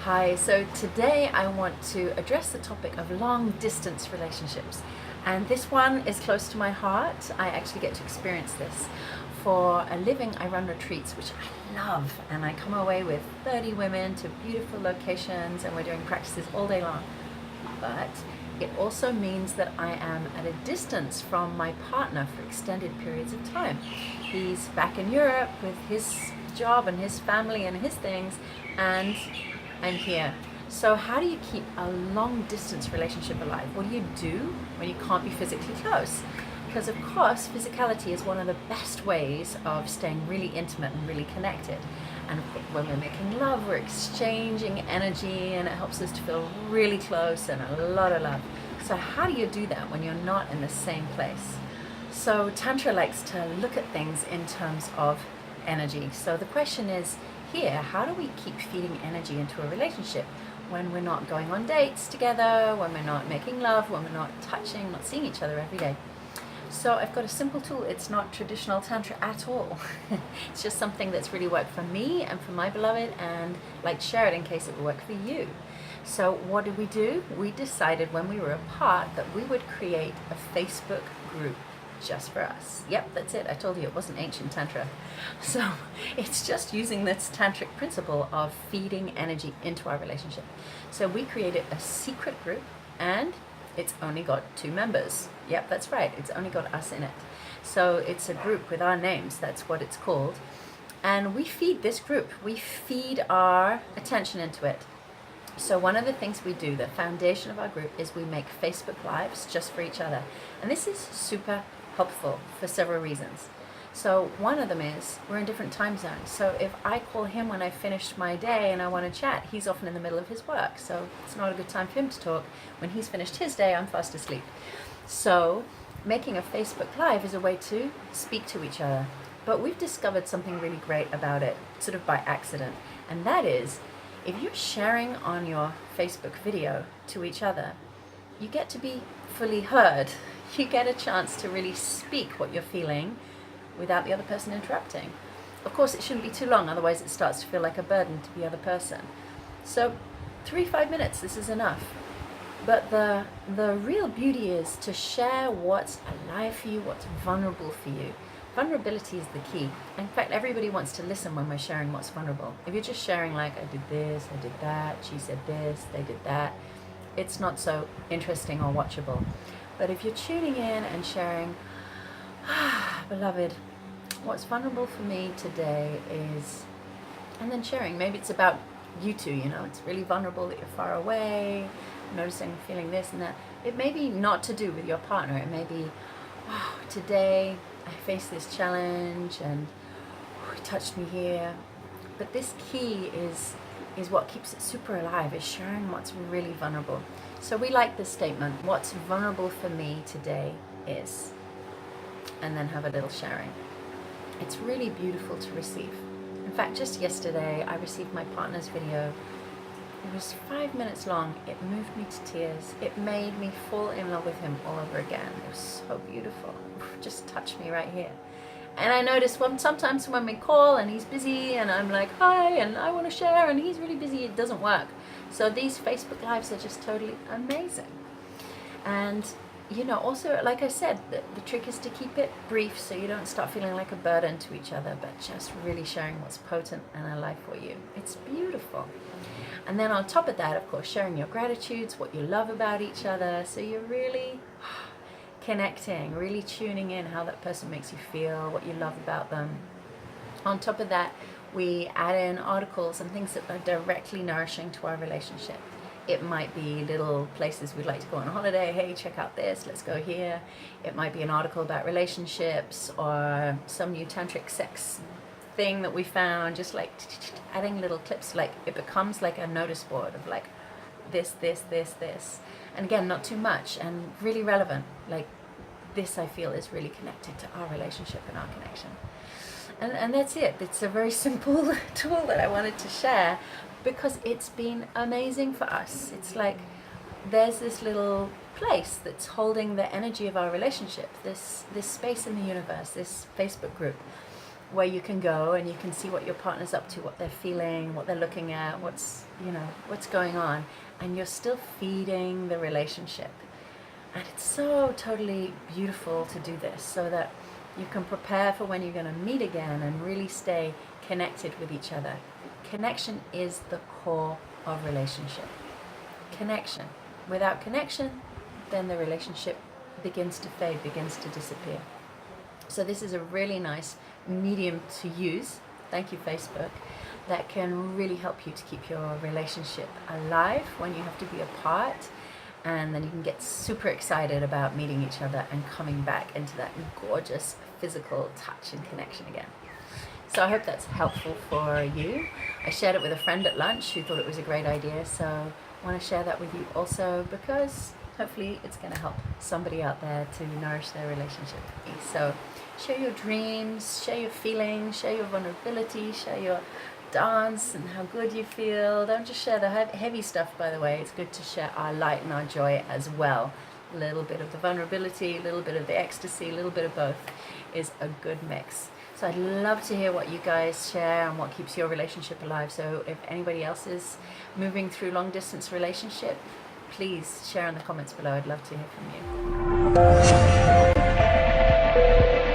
Hi, so today I want to address the topic of long distance relationships. And this one is close to my heart. I actually get to experience this. For a living, I run retreats, which I love, and I come away with 30 women to beautiful locations, and we're doing practices all day long. But it also means that I am at a distance from my partner for extended periods of time. He's back in Europe with his job and his family and his things, and I'm here. So how do you keep a long distance relationship alive? What do you do when you can't be physically close? Because of course, physicality is one of the best ways of staying really intimate and really connected. And when we're making love, we're exchanging energy, and it helps us to feel really close and a lot of love. So how do you do that when you're not in the same place? So Tantra likes to look at things in terms of energy. So the question is here, how do we keep feeding energy into a relationship when we're not going on dates together, when we're not making love, when we're not touching, not seeing each other every day? So I've got a simple tool. It's not traditional Tantra at all. It's just something that's really worked for me and for my beloved, and I'd like to share it in case it will work for you. So what did we do? We decided when we were apart that we would create a Facebook group just for us. Yep, that's it. I told you it wasn't ancient Tantra. So it's just using this tantric principle of feeding energy into our relationship. So we created a secret group, and it's only got 2 members. Yep, that's right. It's only got us in it. So it's a group with our names. That's what it's called. And we feed this group. We feed our attention into it. So one of the things we do, the foundation of our group, is we make Facebook Lives just for each other. And this is super helpful for several reasons. So one of them is we're in different time zones. So if I call him when I finished my day and I want to chat, he's often in the middle of his work. So it's not a good time for him to talk. When he's finished his day, I'm fast asleep. So making a Facebook Live is a way to speak to each other. But we've discovered something really great about it, sort of by accident. And that is, if you're sharing on your Facebook video to each other, you get to be fully heard. You get a chance to really speak what you're feeling without the other person interrupting. Of course, it shouldn't be too long, otherwise it starts to feel like a burden to the other person. So 3-5 minutes, this is enough. But the real beauty is to share what's alive for you, what's vulnerable for you. Vulnerability is the key. In fact, everybody wants to listen when we're sharing what's vulnerable. If you're just sharing like, I did this, I did that, she said this, they did that, it's not so interesting or watchable. But if you're tuning in and sharing, beloved, what's vulnerable for me today is, and then sharing, maybe it's about you two, it's really vulnerable that you're far away, noticing, feeling this and that. It may be not to do with your partner. It may be, wow, today I faced this challenge and it touched me here. But this key is what keeps it super alive, is sharing what's really vulnerable. So we like this statement, what's vulnerable for me today is, and then have a little sharing. It's really beautiful to receive. In fact, just yesterday I received my partner's video. It was 5 minutes long. It moved me to tears. It made me fall in love with him all over again. It was so beautiful. Just touched me right here. And I noticed sometimes when we call and he's busy and I'm like, hi, and I want to share, and he's really busy, it doesn't work. So these Facebook Lives are just totally amazing. And also, like I said, the trick is to keep it brief so you don't start feeling like a burden to each other, but just really sharing what's potent and alive for you. It's beautiful. And then on top of that, of course, sharing your gratitudes, what you love about each other, so you're really connecting, really tuning in how that person makes you feel, what you love about them. On top of that, we add in articles and things that are directly nourishing to our relationship. It might be little places we'd like to go on holiday. Hey, check out this, let's go here. It might be an article about relationships or some new tantric sex thing that we found, just like adding little clips. Like it becomes like a notice board of like this. And again, not too much and really relevant. Like this I feel is really connected to our relationship and our connection. And that's it. It's a very simple tool that I wanted to share because it's been amazing for us. It's like there's this little place that's holding the energy of our relationship, this space in the universe, this Facebook group where you can go and you can see what your partner's up to, what they're feeling, what they're looking at, what's going on, and you're still feeding the relationship. And it's so totally beautiful to do this so that you can prepare for when you're going to meet again and really stay connected with each other. Connection is the core of relationship. Connection. Without connection, then the relationship begins to fade, begins to disappear. So this is a really nice medium to use, thank you Facebook, that can really help you to keep your relationship alive when you have to be apart, and then you can get super excited about meeting each other and coming back into that gorgeous physical touch and connection again. So I hope that's helpful for you. I shared it with a friend at lunch who thought it was a great idea, so I want to share that with you also because hopefully it's going to help somebody out there to nourish their relationship with me. So share your dreams, share your feelings, share your vulnerability, share your dance and how good you feel. Don't just share the heavy stuff, by the way. It's good to share our light and our joy as well. A little bit of the vulnerability, a little bit of the ecstasy, a little bit of both is a good mix. So I'd love to hear what you guys share and what keeps your relationship alive. So if anybody else is moving through long distance relationship, please share in the comments below. I'd love to hear from you.